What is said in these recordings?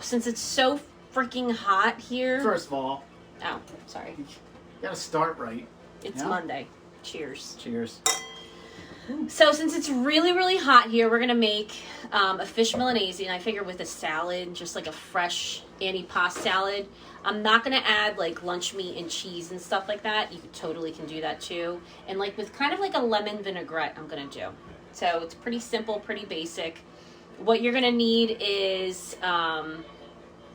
since it's so freaking hot here. First of all. Oh, sorry. You gotta start right. It's Monday. Cheers. Cheers. So since it's really, really hot here, we're going to make a fish Milanese. And I figure with a salad, just like a fresh antipasto salad. I'm not going to add like lunch meat and cheese and stuff like that. You totally can do that too. And like with kind of like a lemon vinaigrette I'm going to do. So it's pretty simple, pretty basic. What you're going to need is wine.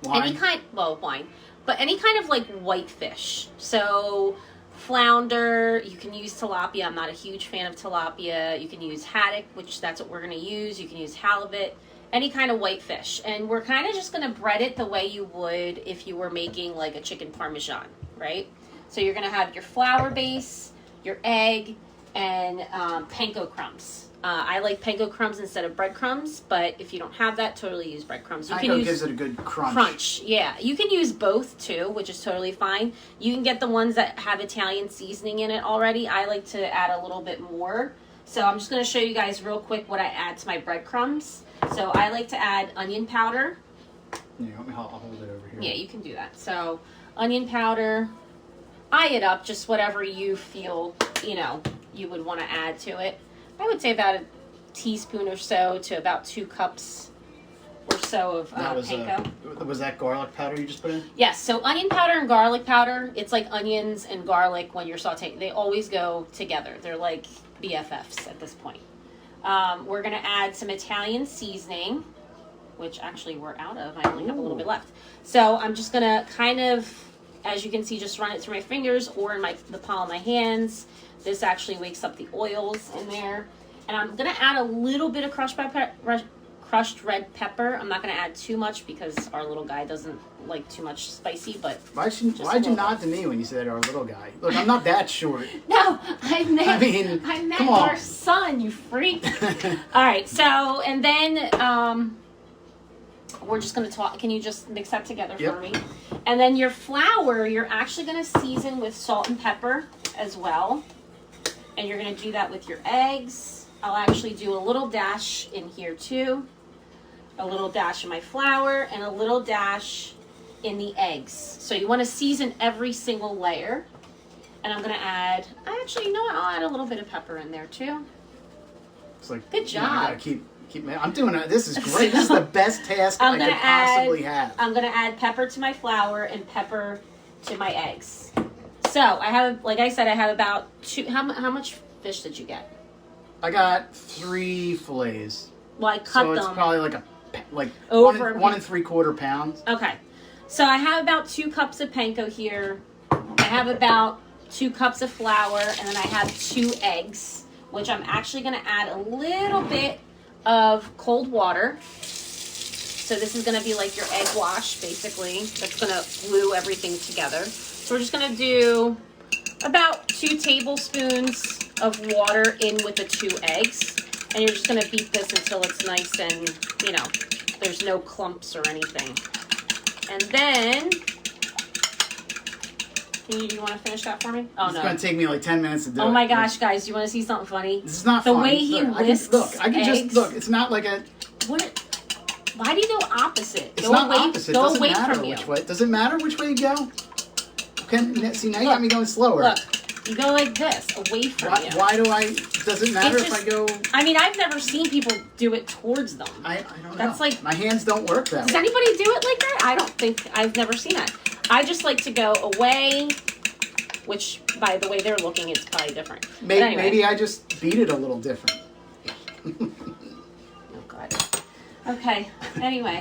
wine. But any kind of like white fish. So flounder, you can use tilapia. I'm not a huge fan of tilapia. You can use haddock, which that's what we're going to use. You can use halibut, any kind of white fish. And we're kind of just going to bread it the way you would if you were making like a chicken parmesan, right? So you're going to have your flour base, your egg, and panko crumbs. I like panko crumbs instead of breadcrumbs, but if you don't have that, totally use breadcrumbs. Panko gives it a good crunch. Yeah. You can use both too, which is totally fine. You can get the ones that have Italian seasoning in it already. I like to add a little bit more. So I'm just going to show you guys real quick what I add to my breadcrumbs. So I like to add onion powder. Yeah, I'll hold it over here. Yeah, you can do that. So onion powder, eye it up, just whatever you feel, you would want to add to it. I would say about a teaspoon or so to about 2 cups or so of panko. Was that garlic powder you just put in? Yes, so onion powder and garlic powder, it's like onions and garlic when you're sauteing. They always go together. They're like BFFs at this point. We're going to add some Italian seasoning, which actually we're out of. I only have a little bit left. So I'm just going to kind of, as you can see, just run it through my fingers or in the palm of my hands. This actually wakes up the oils in there. And I'm going to add a little bit of crushed red pepper. I'm not going to add too much because our little guy doesn't like too much spicy, but why'd you nod to me when you said our little guy? Look, I'm not that short. No, I meant our son, you freak. All right, so, and then we're just going to talk. Can you just mix that together for me? And then your flour, you're actually going to season with salt and pepper as well. And you're going to do that with your eggs. I'll actually do a little dash in here too. A little dash in my flour and a little dash in the eggs. So you want to season every single layer. And I'm going to add, I'll add a little bit of pepper in there too. It's like, good job. I gotta keep I'm doing it. This is great. This is the best task I could possibly have. I'm going to add pepper to my flour and pepper to my eggs. So I have, like I said, I have about 2. How much fish did you get? I got 3 fillets. Well, I cut them. So it's probably like over 1 3/4 pounds. Okay. So I have about 2 cups of panko here. I have about 2 cups of flour, and then I have 2 eggs, which I'm actually going to add a little bit of cold water. So this is going to be like your egg wash, basically. That's going to glue everything together. So we're just going to do about 2 tablespoons of water in with the 2 eggs. And you're just going to beat this until it's nice and, there's no clumps or anything. And then, do you want to finish that for me? Oh, it's going to take me like 10 minutes to do it. Oh my gosh, guys, do you want to see something funny? This is not funny. The way he whisks I can eggs. just, look, it's not like a... What? Why do you go opposite? It's not opposite. Go it away doesn't matter from you. which way. Does it matter which way you go? Okay, see, now you got me going slower. Look, you go like this, away from you. Why does it matter if I go... I mean, I've never seen people do it towards them. I don't know. That's like... My hands don't work that way. Does anybody do it like that? I don't think... I've never seen that. I just like to go away, which, by the way they're looking, it's probably different. Maybe I just beat it a little different. Oh, God. Okay, anyway.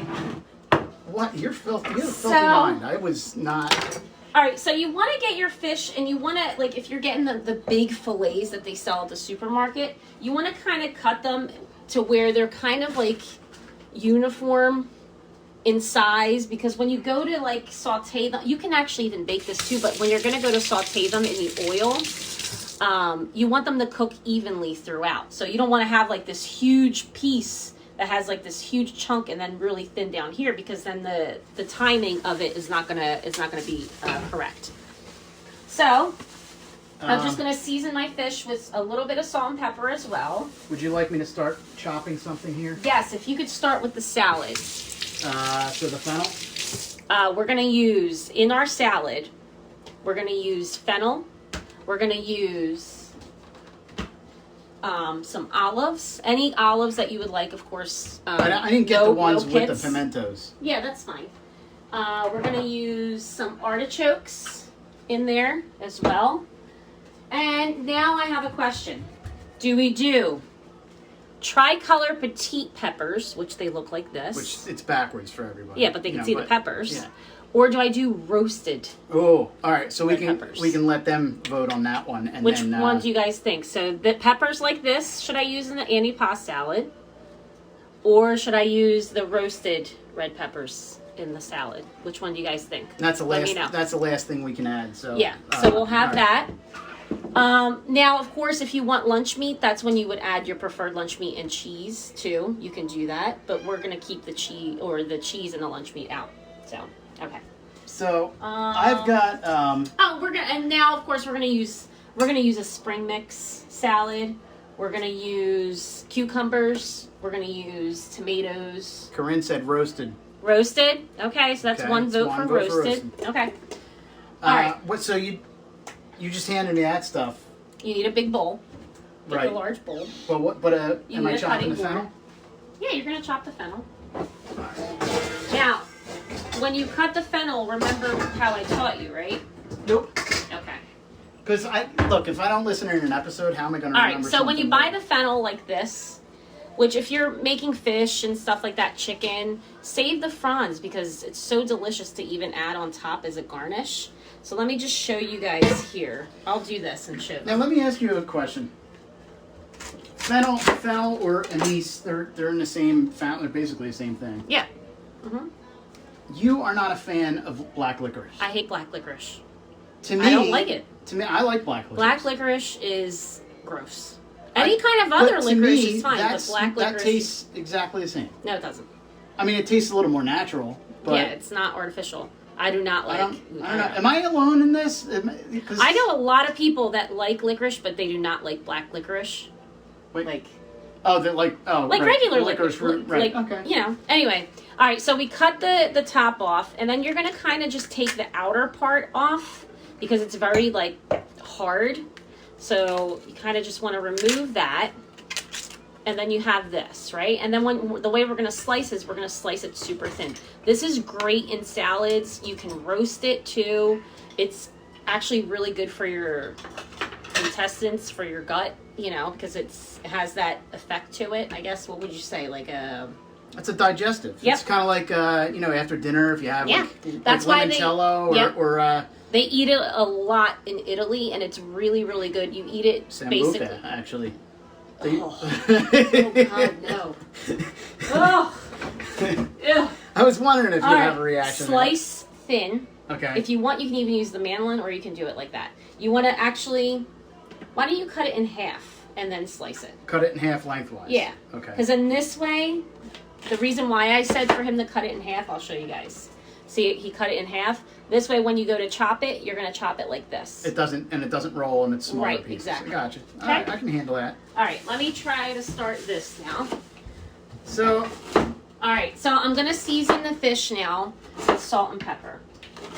What? You're filthy. You're a filthy mind. I was not... All right, so you want to get your fish, and you want to, like, if you're getting the big fillets that they sell at the supermarket, you want to kind of cut them to where they're kind of, like, uniform in size, because when you go to, like, saute them, you can actually even bake this too, but when you're going to go to saute them in the oil, you want them to cook evenly throughout. So you don't want to have, like, this huge piece that has like this huge chunk and then really thin down here, because then the timing of it is not gonna be correct. So I'm just gonna season my fish with a little bit of salt and pepper as well. Would you like me to start chopping something here? Yes, if you could start with the salad. So the fennel? We're going to use, in our salad, we're going to use fennel. We're going to use some olives. Any olives that you would like, of course. I didn't get the ones with the pimentos. Yeah, that's fine. We're going to use some artichokes in there as well. And now I have a question. Do we do tricolor petite peppers, which they look like this? Which it's backwards for everybody. Yeah, but they can see the peppers. Yeah. Or do I do roasted? Oh, all right. So we peppers? can let them vote on that one. And which then, one do you guys think? So the peppers like this, should I use in the Antipasto salad? Or should I use the roasted red peppers in the salad? Which one do you guys think? That's the Let last. me know. That's the last thing we can add. So Yeah. So we'll have all right. that. Now, of course, if you want lunch meat, that's when you would add your preferred lunch meat and cheese too. You can do that, but we're gonna keep the cheese and the lunch meat out. So, okay. So I've got. And now, of course, we're gonna use a spring mix salad. We're gonna use cucumbers. We're gonna use tomatoes. Corinne said roasted. Roasted. Okay, so that's one vote for roasted. Okay. All right. So you just handed me that stuff. You need a big bowl. Right. A large bowl. But what? But am I chopping the board. fennel? Yeah, you're gonna chop the fennel. Now, when you cut the fennel, remember how I taught you, right? Nope. Okay. Because if I don't listen in an episode, how am I going to All remember? right. So when you something buy later? the fennel like this, which if you're making fish and stuff like that, chicken, save the fronds because it's so delicious to even add on top as a garnish. So let me just show you guys here. I'll do this and show. Now let me ask you a question. Fennel, or anise, they're in the same family, basically the same thing. Yeah. Mm-hmm. You are not a fan of black licorice. I hate black licorice. To me, I don't like it. To me, I like black licorice. Black licorice is gross. Any kind of other licorice is fine, but black licorice... That tastes exactly the same. No, it doesn't. I mean, it tastes a little more natural, but... Yeah, it's not artificial. I do not like... I don't know. Am I alone in this? I know a lot of people that like licorice, but they do not like black licorice. Wait. Like... like right. Regular licorice. Right. Like, okay. You know. Anyway. All right, so we cut the top off, and then you're going to kind of just take the outer part off because it's very, like, hard. So you kind of just want to remove that. And then you have this, right? And then the way we're going to slice is we're going to slice it super thin. This is great in salads. You can roast it too. It's actually really good for your intestines, for your gut, you know, because it has that effect to it. I guess, what would you say? Like a... It's a digestive. Yep. It's kind of like, after dinner if you have that's why limoncello or they eat it a lot in Italy, and it's really, really good. You eat it Sambuca, basically... actually. Oh God, no. Oh. Ew. I was wondering if you'd have a reaction. Slice thin. Okay. If you want, you can even use the mandolin, or you can do it like that. You want to actually... Why don't you cut it in half and then slice it? Cut it in half lengthwise. Yeah. Okay. Because in this way, the reason why I said for him to cut it in half, I'll show you guys. See, he cut it in half. This way, when you go to chop it, you're going to chop it like this. It doesn't roll, and it's smaller right, pieces. Exactly. Gotcha. Okay. All right, I can handle that. All right, let me try to start this now. So. All right, so I'm going to season the fish now with salt and pepper.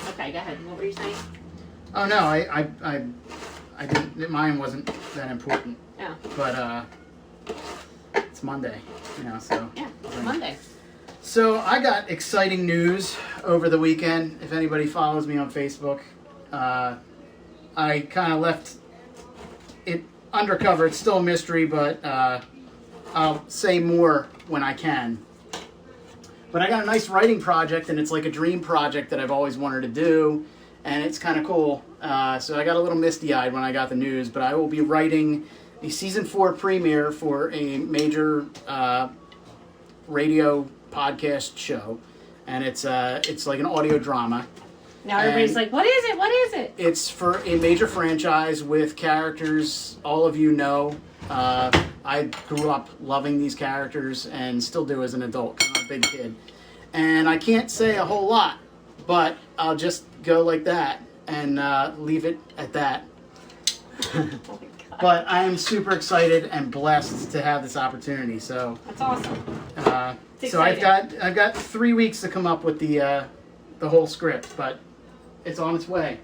Okay, go ahead. What were you saying? Oh no, I didn't. Mine wasn't that important. Oh. But it's Monday, so. Yeah, Monday. So I got exciting news over the weekend. If anybody follows me on Facebook, I kind of left it undercover. It's still a mystery, but I'll say more when I can. But I got a nice writing project, and it's like a dream project that I've always wanted to do, and it's kind of cool. So I got a little misty-eyed when I got the news, but I will be writing the season 4 premiere for a major radio podcast show, and it's like an audio drama. Now everybody's like, what is it? What is it? It's for a major franchise with characters all of you know. I grew up loving these characters and still do as an adult, kind of a big kid. And I can't say a whole lot, but I'll just go like that and leave it at that. Oh my God. But I am super excited and blessed to have this opportunity. So that's awesome. So I've got 3 weeks to come up with the whole script, but it's on its way.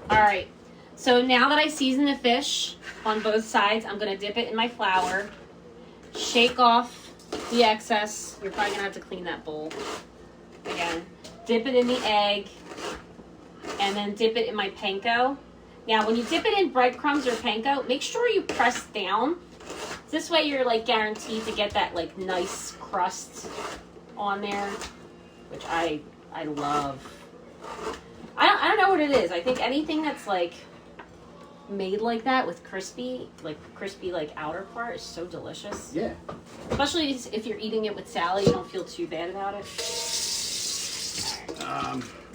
All right. So now that I season the fish on both sides, I'm gonna dip it in my flour, shake off the excess. You're probably gonna have to clean that bowl again. Dip it in the egg, and then dip it in my panko. Now, when you dip it in breadcrumbs or panko, make sure you press down. This way, you're like guaranteed to get that like nice crust on there, which I love. I don't know what it is. I think anything that's like made like that with crispy like outer part is so delicious. Yeah. Especially if you're eating it with salad, you don't feel too bad about it.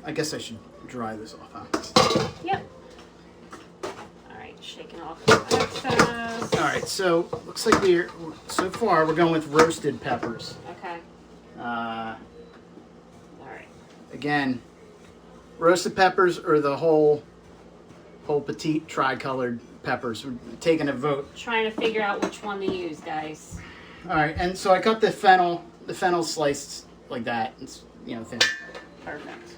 I guess I should dry this off, huh? Yep. All right, shaking off the excess. All right, so looks like so far we're going with roasted peppers. Okay. All right. Again, roasted peppers or the whole petite tri-colored peppers. We're taking a vote. Trying to figure out which one to use, guys. All right, and so I cut the fennel sliced like that. It's thin. Perfect.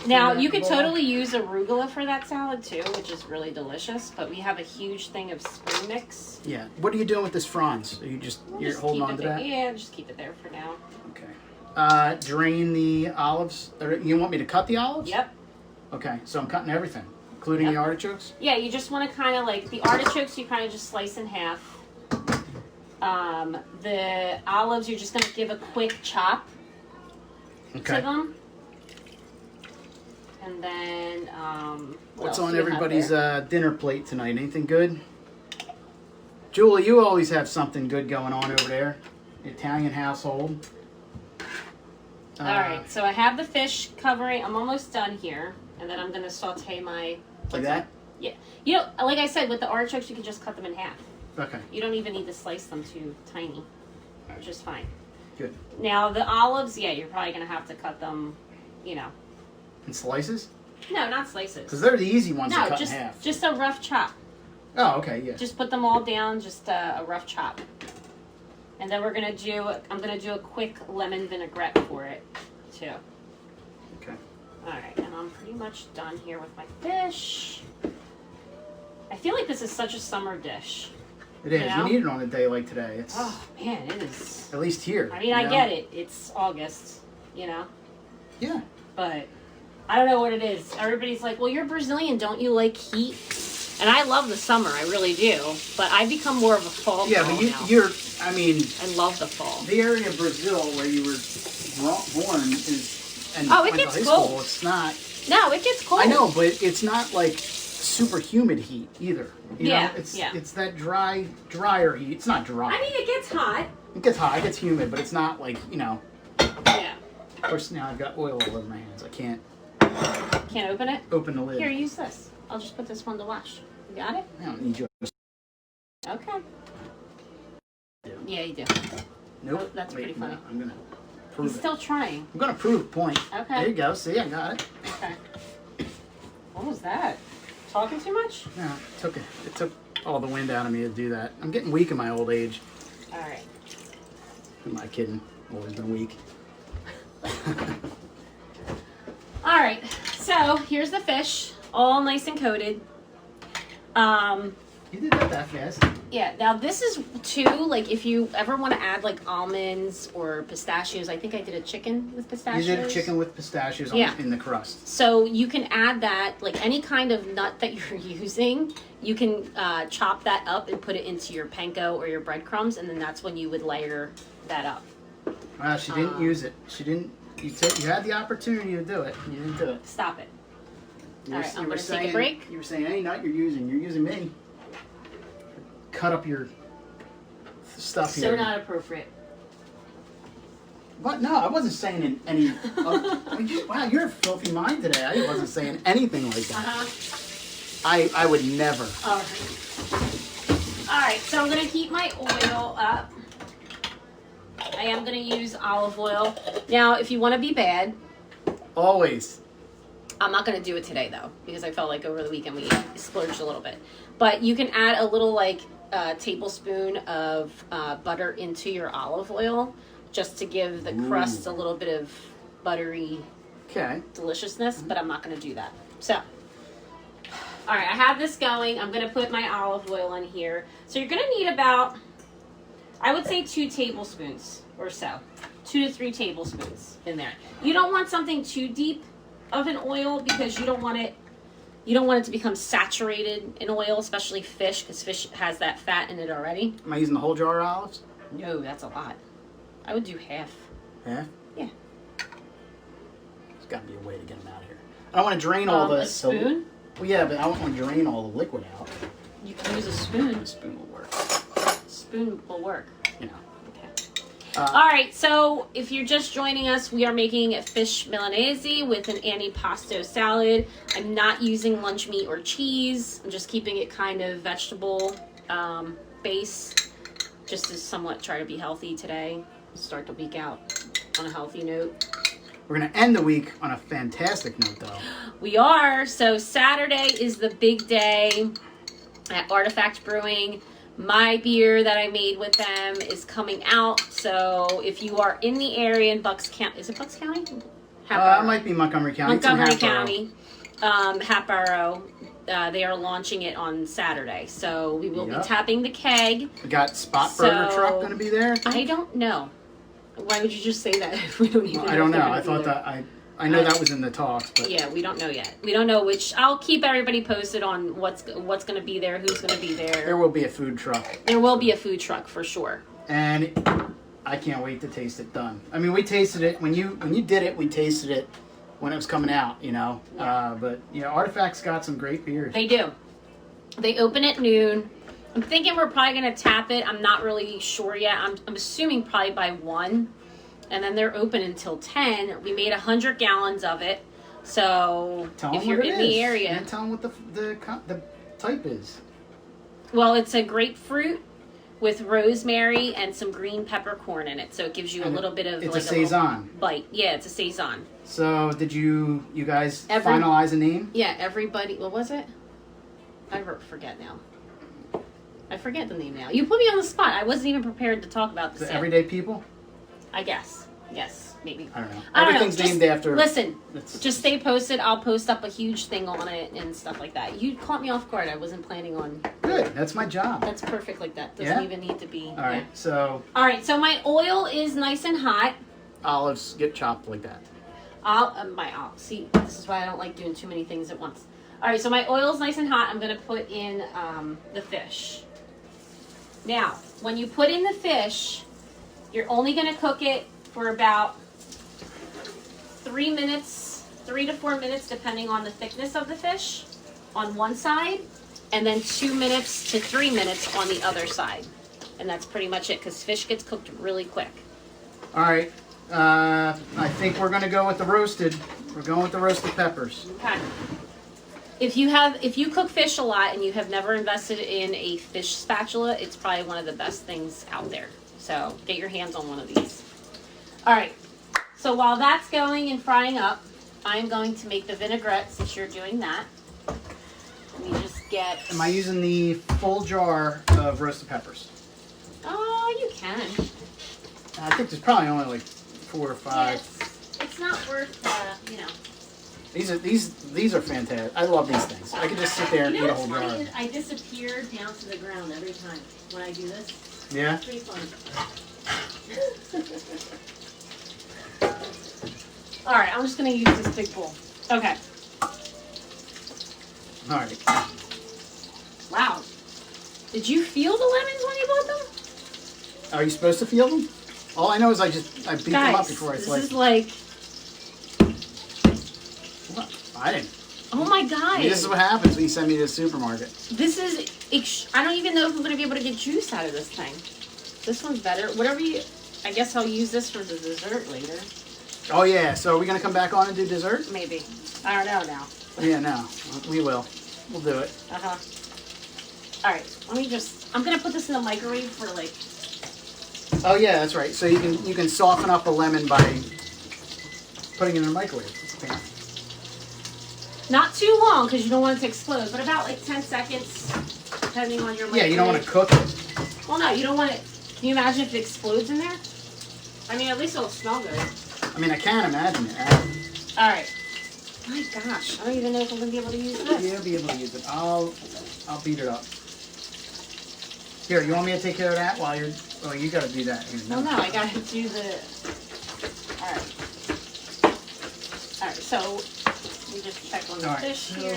Now, you could totally use arugula for that salad too, which is really delicious, but we have a huge thing of spring mix. Yeah. What are you doing with this fronds? Are you're holding on to that? Yeah, just keep it there for now. Okay. Drain the olives. Or you want me to cut the olives? Yep. Okay, so I'm cutting everything, including the artichokes? Yeah, you just want to kind of like, the artichokes you kind of just slice in half. The olives, you're just going to give a quick chop to them. And then, what's on everybody's dinner plate tonight? Anything good? Julie, you always have something good going on over there. Italian household. All right, so I have the fish covering. I'm almost done here. And then I'm going to saute my... Like that? Yeah. Like I said, with the artichokes, you can just cut them in half. Okay. You don't even need to slice them too tiny, which is fine. Good. Now, the olives, yeah, you're probably going to have to cut them, In slices? No, not slices. Because they're the easy ones to cut in half. Just a rough chop. Oh, okay, yeah. Just put them all down, just a rough chop. And then I'm going to do a quick lemon vinaigrette for it, too. Okay. All right, and I'm pretty much done here with my fish. I feel like this is such a summer dish. It is. You need it on a day like today. Oh, man, it is. At least here. I mean, I get it. It's August, Yeah. But I don't know what it is. Everybody's like, well, you're Brazilian. Don't you like heat? And I love the summer. I really do. But I've become more of a fall girl now. I love the fall. The area of Brazil where you were born is... And it gets cold. School, it's not... No, it gets cold. I know, but it's not like super humid heat either. You know? It's that drier heat. It's not dry. I mean, it gets hot. It gets hot. It gets humid, but it's not like, Yeah. Of course, now I've got oil all over my hands. I can't... Can't open it? Open the lid. Here, use this. I'll just put this one to wash. You got it? I don't need yours. Okay. Yeah, you do. Nope. Oh, that's pretty funny. No, I'm going to prove He's it. still trying. I'm going to prove a point. Okay. There you go. See, I got it. Okay. What was that? Talking too much? No, it took all the wind out of me to do that. I'm getting weak in my old age. All right. Who am I kidding? Always been weak. All right. So here's the fish, all nice and coated. You did that fast. Yeah. Now this is too, like if you ever want to add like almonds or pistachios. I think I did a chicken with pistachios. You did a chicken with pistachios in the crust. So you can add that, like any kind of nut that you're using, you can chop that up and put it into your panko or your breadcrumbs, and then that's when you would layer that up. Wow, she didn't use it. She didn't. You had the opportunity to do it. You didn't do it. Stop it. All right, I'm going to take saying, a break. You were saying any nut you're using me. Cut up your stuff here. So not appropriate. What? No, I wasn't saying any. Wow, you're a filthy mind today. I wasn't saying anything like that. I would never. All right, so I'm going to heat my oil up. I am going to use olive oil. Now, if you want to be bad. Always. I'm not going to do it today, though, because I felt like over the weekend we splurged a little bit. But you can add a little, tablespoon of butter into your olive oil just to give the crust a little bit of buttery deliciousness, but I'm not going to do that. So, all right, I have this going. I'm going to put my olive oil in here. So you're going to need about, I would say 2 tablespoons or so. 2 to 3 tablespoons in there. You don't want something too deep of an oil because you don't want it to become saturated in oil, especially fish, because fish has that fat in it already. Am I using the whole jar of olives? No, that's a lot. I would do half. Half? Yeah. There's got to be a way to get them out of here. I don't want to drain all the... A spoon? Well, yeah, but I don't want to drain all the liquid out. You can use a spoon. A spoon will work. Spoon will work. You know. All right, so if you're just joining us, we are making fish Milanese with an antipasto salad. I'm not using lunch meat or cheese. I'm just keeping it kind of vegetable base, just to somewhat try to be healthy today. Start the week out on a healthy note. We're going to end the week on a fantastic note, though. We are. So Saturday is the big day at Artifact Brewing. My beer that I made with them is coming out. So if you are in the area in Bucks County, is it Bucks County? It might be Montgomery County. Montgomery County, Hatboro. They are launching it on Saturday. So we will be tapping the keg. We got Spot Burger Truck going to be there? I don't know. Why would you just say that if we don't even know? I don't know. I thought that... I know that was in the talks, but yeah, we don't know yet. We don't know which. I'll keep everybody posted on what's going to be there, who's going to be there. There will be a food truck. There will be a food truck for sure. And I can't wait to taste it done. I mean, we tasted it when you did it. We tasted it when it was coming out, you know. Yeah. But yeah, Artifact's got some great beers. They do. They open at noon. I'm thinking we're probably going to tap it. I'm not really sure yet. I'm assuming probably by 1. And then they're open until 10. We made 100 gallons of it. So if you're in the area, and tell them what the type is. Well, it's a grapefruit with rosemary and some green peppercorn in it. So it gives you a little bit of it's like a saison bite. Yeah, it's a saison. So did you guys finalize a name? Yeah, everybody. What was it? I forget now. I forget the name now. You put me on the spot. I wasn't even prepared to talk about this. The Everyday People? I guess. Yes, maybe. I don't know. Everything's named after... Listen, just stay posted. I'll post up a huge thing on it and stuff like that. You caught me off guard. I wasn't planning on... Good. That's my job. That's perfect like that. Doesn't even need to be... All right, so... All right, so my oil is nice and hot. Olives get chopped like that. See, this is why I don't like doing too many things at once. All right, so my oil is nice and hot. I'm going to put in the fish. Now, when you put in the fish... You're only going to cook it for about 3 to 4 minutes, depending on the thickness of the fish, on one side, and then 2 minutes to 3 minutes on the other side. And that's pretty much it, because fish gets cooked really quick. All right. I think we're going to go with the roasted. We're going with the roasted peppers. Okay. If you cook fish a lot and you have never invested in a fish spatula, it's probably one of the best things out there. So get your hands on one of these. All right. So while that's going and frying up, I'm going to make the vinaigrette since you're doing that. Let me just get... Am I using the full jar of roasted peppers? Oh, you can. I think there's probably only like 4 or 5. Yes. It's not worth, you know. These are fantastic. I love these things. I could just sit there and eat a whole jar. Funny is I disappear down to the ground every time when I do this. Yeah? It's pretty fun. All right, I'm just going to use this big bowl. Okay. All right. Wow. Did you feel the lemons when you bought them? Are you supposed to feel them? All I know is I beat them up before I slice them. This is like... I didn't. Oh my God. This is what happens when you send me to the supermarket. This is... I don't even know if I'm going to be able to get juice out of this thing. This one's better. Whatever you... I guess I'll use this for the dessert later. Oh, yeah. So are we going to come back on and do dessert? Maybe. I don't know now. Yeah, no. We will. We'll do it. Uh-huh. All right. Let me just... I'm going to put this in the microwave for like... Oh, yeah, that's right. So you can soften up a lemon by putting it in the microwave. Okay. Not too long because you don't want it to explode, but about like 10 seconds, depending on your microwave. Yeah, you don't want to cook it. Well, no, you don't want it... Can you imagine if it explodes in there? I mean, at least it'll smell good. I mean, I can't imagine it. All right. My gosh, I don't even know if I'm gonna be able to use this. You'll be able to use it. I'll beat it up. Here, you want me to take care of that while you're? Oh, you got to do that. Here, no, I gotta do the. All right. All right. So we just check on the fish here.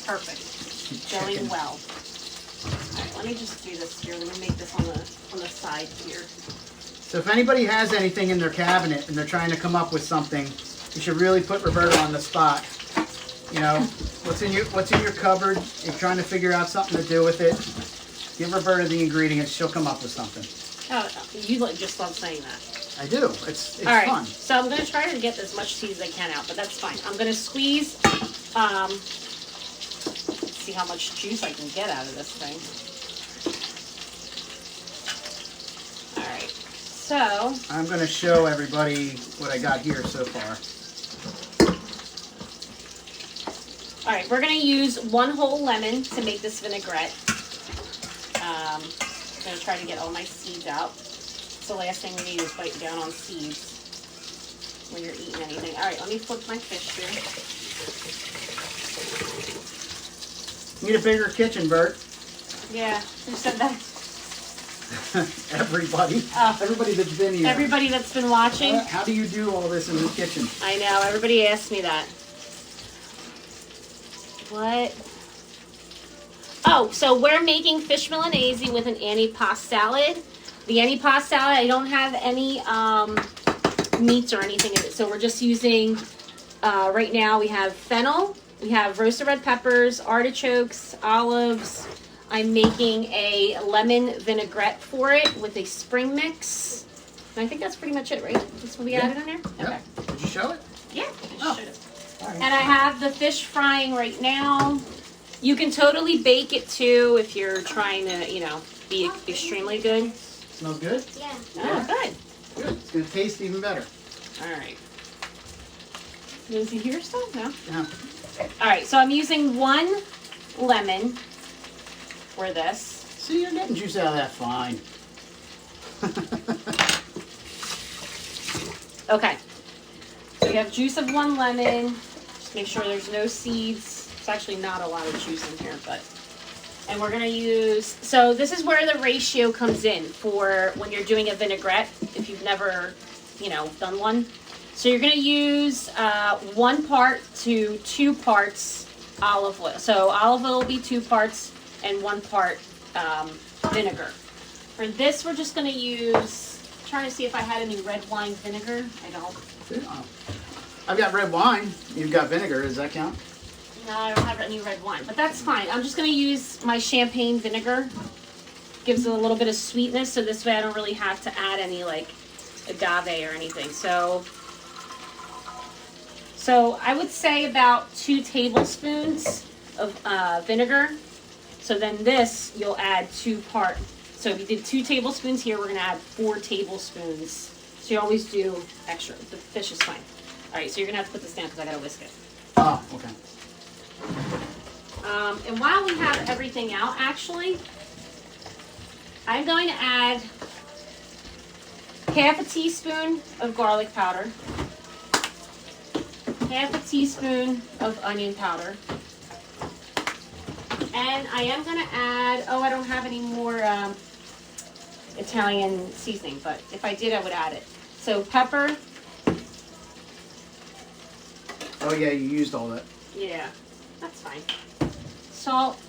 Perfect. Going well. All right. Let me just do this here. Let me make this on the side here. So if anybody has anything in their cabinet and they're trying to come up with something, you should really put Roberta on the spot. You know, what's in your cupboard? You're trying to figure out something to do with it. Give Roberta the ingredients; she'll come up with something. Oh, you just love saying that. I do. It's all right, fun. So I'm gonna try to get as much seed as I can out, but that's fine. I'm gonna squeeze. Let's see how much juice I can get out of this thing. All right. So I'm going to show everybody what I got here so far. All right, we're going to use 1 whole lemon to make this vinaigrette. I'm going to try to get all my seeds out. It's the last thing we need is biting down on seeds when you're eating anything. All right, let me flip my fish here. Need a bigger kitchen, Bert. Yeah, who said that? Everybody. Everybody that's been here. Everybody that's been watching. How do you do all this in the kitchen? I know. Everybody asks me that. What? Oh, so we're making fish Milanese with an antipasto salad. The antipasto salad, I don't have any meats or anything in it. So we're just using, right now we have fennel, we have roasted red peppers, artichokes, olives. I'm making a lemon vinaigrette for it with a spring mix. And I think that's pretty much it, right? That's what we added in there? Yeah. Okay. Did you show it? Yeah, I Oh. should have. All right. And I have the fish frying right now. You can totally bake it too if you're trying to, you know, be extremely good. Smells good? Yeah. Oh, good. Good. It's going to taste even better. All right. Is he here still? No? Yeah. All right, so I'm using 1 lemon for this. See, you're getting juice out of that fine. Okay. So we have juice of 1 lemon. Just make sure there's no seeds. It's actually not a lot of juice in here, but. And we're gonna use, so this is where the ratio comes in for when you're doing a vinaigrette, if you've never, you know, done one. So you're gonna use 1 part to 2 parts olive oil. So olive oil will be 2 parts and 1 part vinegar. For this, we're just gonna use, trying to see if I had any red wine vinegar. I don't. I've got red wine. You've got vinegar. Does that count? No, I don't have any red wine, but that's fine. I'm just gonna use my champagne vinegar. Gives it a little bit of sweetness, so this way I don't really have to add any like agave or anything. So I would say about 2 tablespoons of vinegar. So then this, you'll add 2 parts. So if you did 2 tablespoons here, we're gonna add 4 tablespoons. So you always do extra. The fish is fine. All right, so you're gonna have to put this down because I gotta whisk it. Oh, okay. And while we have everything out, actually, I'm going to add half a teaspoon of garlic powder, half a teaspoon of onion powder, and I am going to add, oh, I don't have any more Italian seasoning, but if I did, I would add it. So pepper. Oh, yeah, you used all that. Yeah, that's fine. Salt.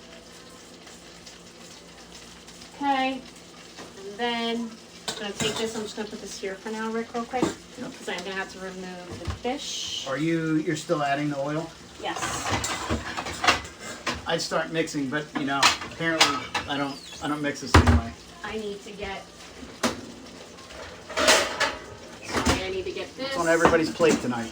Okay. And then I'm going to take this. I'm just going to put this here for now, Rick, real quick. Yep. Because I'm going to have to remove the fish. Are you're still adding the oil? Yes. I'd start mixing, but you know, apparently I don't mix this anyway. I need to get. Sorry, I need to get this. It's on everybody's plate tonight.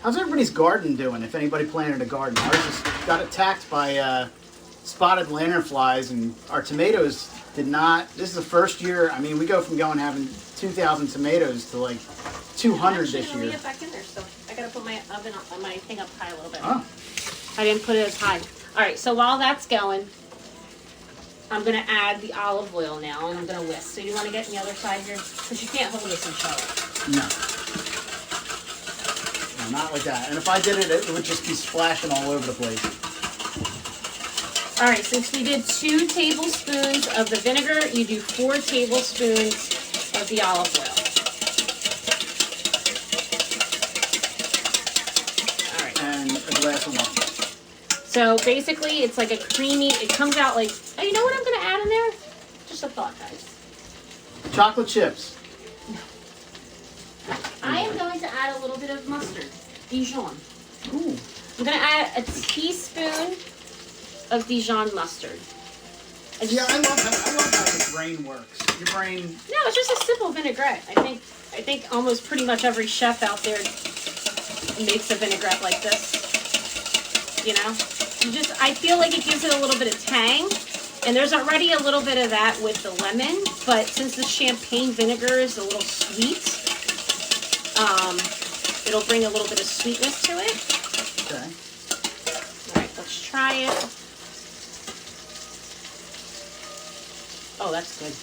How's everybody's garden doing? If anybody planted a garden, ours just got attacked by spotted lanternflies, and our tomatoes did not. This is the first year. I mean, we go from having 2,000 tomatoes to like 200 this Let me year. get back in there. So I gotta put my oven on my thing up high a little bit. Oh, I didn't put it as high. All right, so while that's going, I'm going to add the olive oil now, and I'm going to whisk. So you want to get on the other side here? Because you can't hold this and show it. No. No, not like that. And if I did it, it would just be splashing all over the place. All right, since we did 2 tablespoons of the vinegar, you do 4 tablespoons of the olive oil. All right. And a glass of wine. So basically, it's like a creamy, it comes out like, oh, you know what I'm going to add in there? Just a thought, guys. Chocolate chips. I am going to add a little bit of mustard, Dijon. Ooh. I'm going to add a teaspoon of Dijon mustard. Yeah, I love how your brain works. Your brain. No, it's just a simple vinaigrette. I think almost pretty much every chef out there makes a vinaigrette like this. You know, I feel like it gives it a little bit of tang, and there's already a little bit of that with the lemon, but since the champagne vinegar is a little sweet, it'll bring a little bit of sweetness to it. Okay. All right, let's try it. Oh, that's good.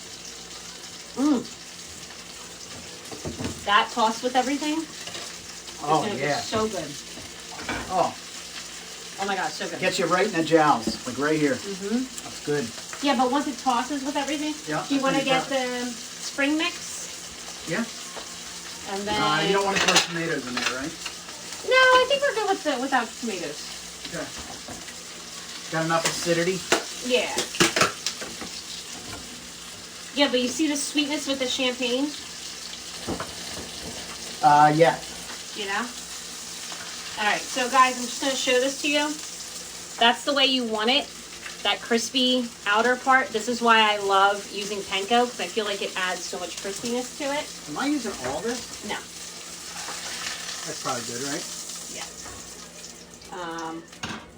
That tossed with everything. Oh, it's gonna yeah. be so good. Oh my God, so good. Gets you right in the jowls, like right here. Mm-hmm. That's good. Yeah, but once it tosses with everything, Yeah, do you want to get perfect. the spring mix? Yeah. And then You don't want to throw tomatoes in there, right? no, I think we're good with without tomatoes. Okay. Got enough acidity? Yeah. Yeah, but you see the sweetness with the champagne? Yeah. You know? Alright, so guys, I'm just going to show this to you. That's the way you want it. That crispy outer part. This is why I love using panko, because I feel like it adds so much crispiness to it. Am I using all this? No. That's probably good, right? Yeah.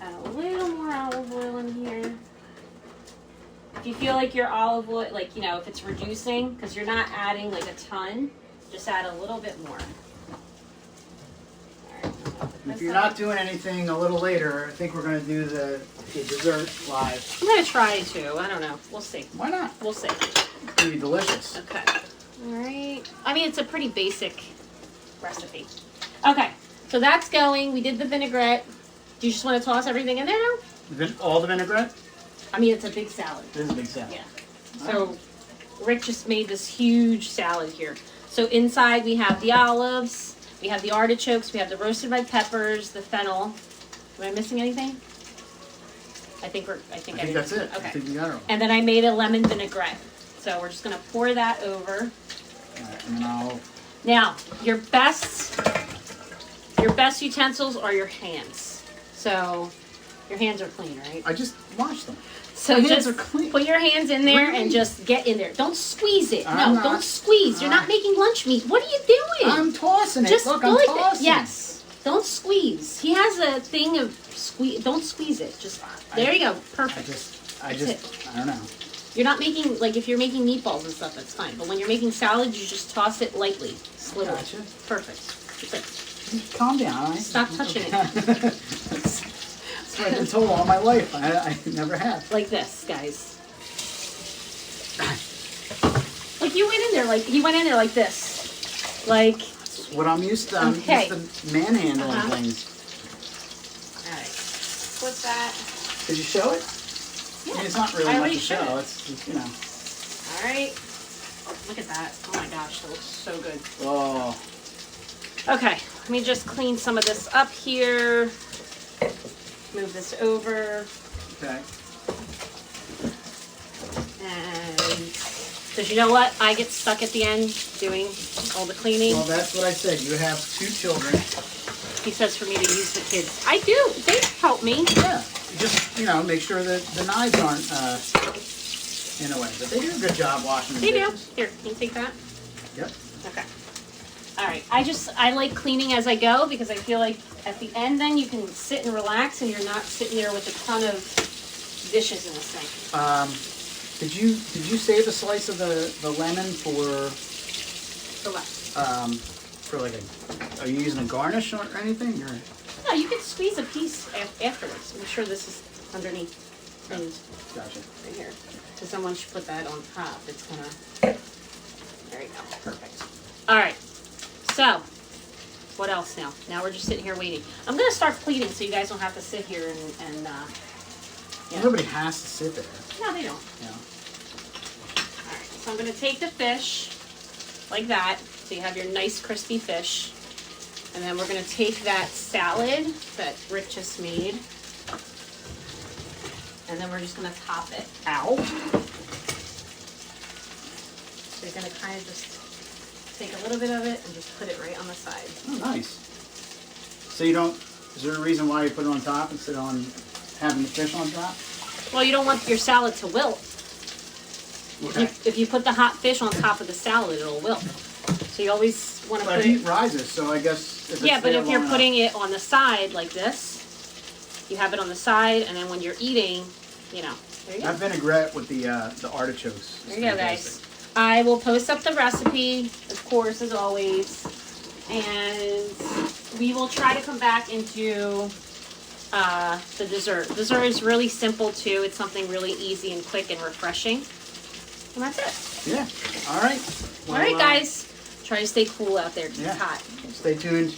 Add a little more olive oil in here. If you feel like your olive oil, like, you know, if it's reducing, because you're not adding like a ton, just add a little bit more. If you're not doing anything a little later, I think we're going to do the dessert live. I'm going to try to. I don't know. We'll see. Why not? We'll see. It's going to be delicious. Okay. All right. I mean, it's a pretty basic recipe. Okay. So that's going. We did the vinaigrette. Do you just want to toss everything in there now? All the vinaigrette? I mean, it's a big salad. This is a big salad. Yeah. So Rick just made this huge salad here. So inside we have the olives, we have the artichokes, we have the roasted red peppers, the fennel. Am I missing anything? I think that's it. Okay. I think we got it all. And then I made a lemon vinaigrette. So we're just gonna pour that over. All right, and then I'll... Now, your best utensils are your hands. So your hands are clean, right? I just washed them. So My hands just are clean. put your hands in there and just get in there. Don't squeeze it. No, don't squeeze. You're not making lunch meat. What are you doing? I'm tossing it. Just Look, go I'm like tossing. Yes. Don't squeeze. He has a thing of squeeze. Don't squeeze it. Just there you go. Perfect. I don't know. You're not making, like, if you're making meatballs and stuff, that's fine. But when you're making salads, you just toss it lightly, slowly. Gotcha. Perfect. That's it. Calm down. All right? Stop touching it. That's what I've been told all my life. I never have. Like this, guys. Like you went in there, like he went in there like this, like. That's what I'm used to. I'm used to manhandling things. All right. Flip that. Did you show it? Yeah. I mean, it's not really much to show. It's you know. All right. Look at that. Oh my gosh, that looks so good. Oh. Okay, let me just clean some of this up here. Move this over. Okay. And because you know what? I get stuck at the end doing all the cleaning. Well, that's what I said. You have 2 children. He says for me to use the kids. I do. They help me. Yeah. Just, make sure that the knives aren't in a way. But they do a good job washing the They do. dishes. Here, can you take that? Yep. Okay. All right. I like cleaning as I go because I feel like at the end then you can sit and relax and you're not sitting there with a ton of dishes in the sink. Did you save a slice of the lemon for For what? for like are you using a garnish or anything or? No, you can squeeze a piece afterwards. I'm sure this is underneath. And Gotcha. right here. So someone should put that on top. It's gonna. There you go. Perfect. All right. So, what else now? Now we're just sitting here waiting. I'm gonna start pleating so you guys don't have to sit here and yeah. Nobody has to sit there. No, they don't. Yeah. All right. So I'm gonna take the fish like that. So you have your nice crispy fish. And then we're going to take that salad that Rick just made. And then we're just going to top it out. So you're going to kind of just take a little bit of it and just put it right on the side. Oh, nice. So you don't, is there a reason why you put it on top instead of having the fish on top? Well, you don't want your salad to wilt. Okay. If you put the hot fish on top of the salad, it'll wilt. So you always want to But put heat it... rises, so I guess... If Yeah, it's but there if you're long putting it on the side like this, you have it on the side, and then when you're eating, you know, there you go. That vinaigrette with the artichokes. There you go, guys. I will post up the recipe, of course, as always, and we will try to come back into the dessert. Dessert is really simple, too. It's something really easy and quick and refreshing. And that's it. Yeah. All right. Well, All right, guys. Try to stay cool out there because it's hot. Stay tuned.